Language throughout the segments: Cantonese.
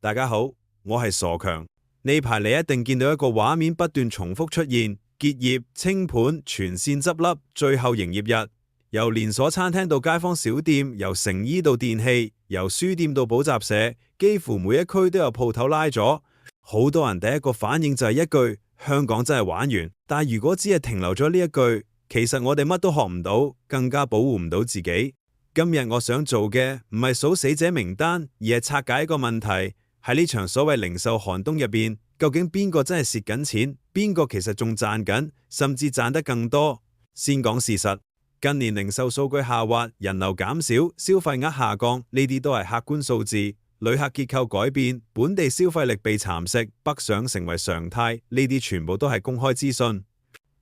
大家好，我係傻強。呢排你一定見到一個畫面不斷重複出現：結業、清盤、全線執笠，最後營業日。由連鎖餐廳到街坊小店，由成衣到電器，由書店到補習社，幾乎每一區都有鋪頭拉咗。好多人第一個反應就係一句：香港真係玩完。但如果只係停留咗呢一句，其實我哋乜都學唔到，更加保護唔到自己。今日我想做嘅唔係數死者名單，而係拆解一個問題：喺呢場所謂零售寒冬入邊，究竟邊個真係蝕緊錢，邊個其實仲賺緊，甚至賺得更多？先講事實，近年零售數據下滑，人流減少，消費額下降，呢啲都係客觀數字。旅客結構改變，本地消費力被蠶食，北上成為常態，呢啲全部都係公開資訊。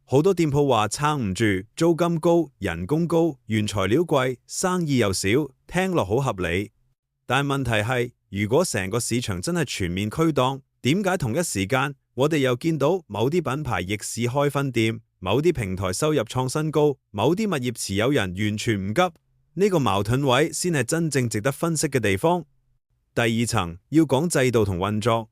好多店鋪話撐唔住，租金高，人工高，原材料貴，生意又少，聽落好合理。但問題係，如果成個市場真係全面驅檔，點解同一時間我哋又見到某啲品牌逆市開分店，某啲平台收入創新高，某啲物業持有人完全唔急？呢個矛盾位先係真正值得分析嘅地方。第二層要講制度同運作。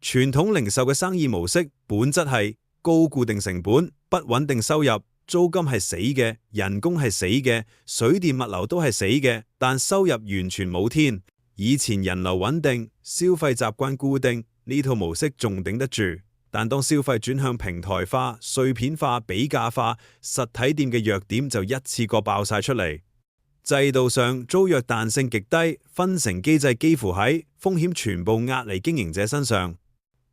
傳統零售嘅生意模式本質係高固定成本，不穩定收入，租金係死嘅，人工係死嘅，水電物流都係死嘅，但收入完全冇天。以前人流穩定，消費習慣固定，呢套模式仲頂得住。但當消費轉向平台化、碎片化、比價化，實體店嘅弱點就一次過爆晒出嚟。制度上租約彈性極低，分成機制幾乎喺，風險全部壓嚟經營者身上。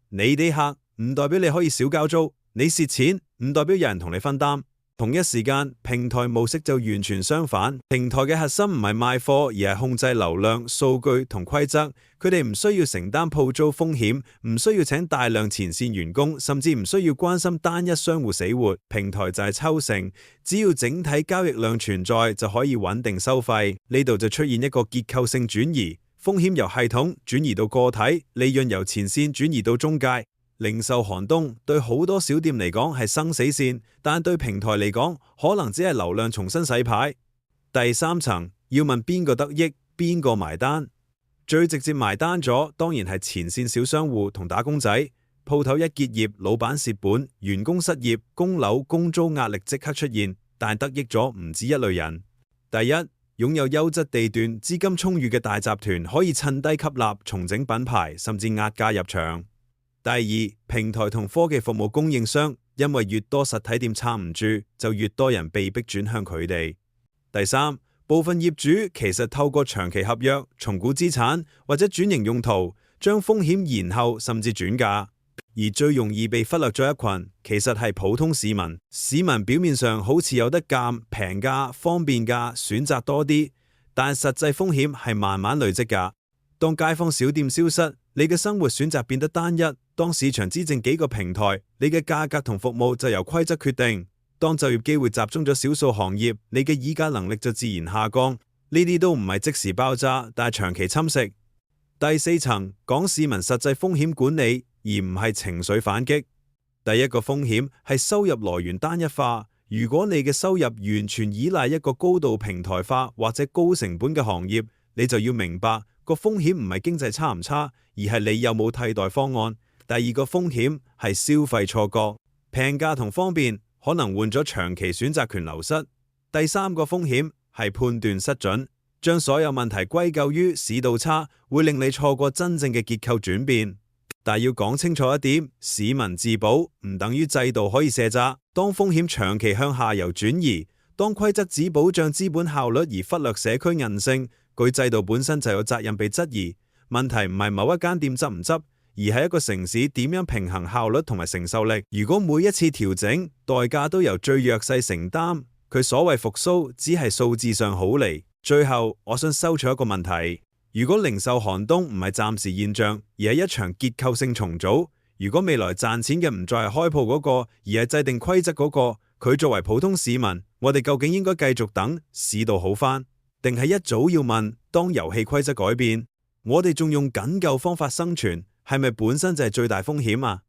你啲客唔代表你可以少交租，你蝕錢唔代表有人同你分擔。同一時間，平台模式就完全相反。平台嘅核心唔係賣貨，而係控制流量、數據同規則。佢哋唔需要承擔鋪租風險，唔需要請大量前線員工，甚至唔需要關心單一商戶死活。平台就係抽成，只要整體交易量存在，就可以穩定收費。呢度就出現一個結構性轉移，風險由系統轉移到個體，利潤由前線轉移到中介。零售寒冬對好多小店嚟講係生死線，但對平台嚟講可能只係流量重新洗牌。第三層要問邊個得益，邊個埋單？最直接埋單咗當然係前線小商戶同打工仔。鋪頭一結業，老闆蝕本，員工失業，供樓供租壓力即刻出現，但得益咗唔止一類人。第一，擁有優質地段、資金充裕嘅大集團可以趁低吸納、重整品牌，甚至壓價入場。第二，平台同科技服務供應商，因為越多實體店撐唔住，就越多人被逼轉向佢哋。第三，部分業主其實透過長期合約、重估資產或者轉型用途，將風險延後甚至轉嫁。而最容易被忽略咗一群，其實係普通市民。市民表面上好似有得揀、平價、方便價、選擇多啲，但實際風險係慢慢累積㗎。當街坊小店消失，你嘅生活選擇變得單一；當市場只剩幾個平台，你嘅價格同服務就由規則決定；當就業機會集中咗少數行業，你嘅議價能力就自然下降。呢啲都唔係即時爆炸，但係長期侵蝕。第四層講市民實際風險管理，而唔係情緒反擊。第一個風險係收入來源單一化。如果你嘅收入完全依賴一個高度平台化或者高成本嘅行業，你就要明白個風險唔係經濟差唔差，而係你有冇替代方案。第二個風險係消費錯覺，平價同方便可能換咗長期選擇權流失。第三個風險係判斷失準，將所有問題歸咎於市道差，會令你錯過真正嘅結構轉變。但要講清楚一點，市民自保唔等於制度可以卸責。當風險長期向下游轉移，當規則只保障資本效率而忽略社區韌性，佢制度本身就有責任被質疑。問題唔係某一間店執唔執，而係一個城市點樣平衡效率同埋承受力。如果每一次調整代價都由最弱勢承擔，佢所謂復甦只係數字上好嚟。最後，我想收取一個問題：如果零售寒冬唔係暫時現象，而係一場結構性重組；如果未來賺錢嘅唔再係開鋪嗰個，而係制定規則嗰個，佢作為普通市民，我哋究竟應該繼續等市道好返，定係一早要問，當遊戲規則改變，我哋仲用緊舊方法生存，係咪本身就係最大風險啊？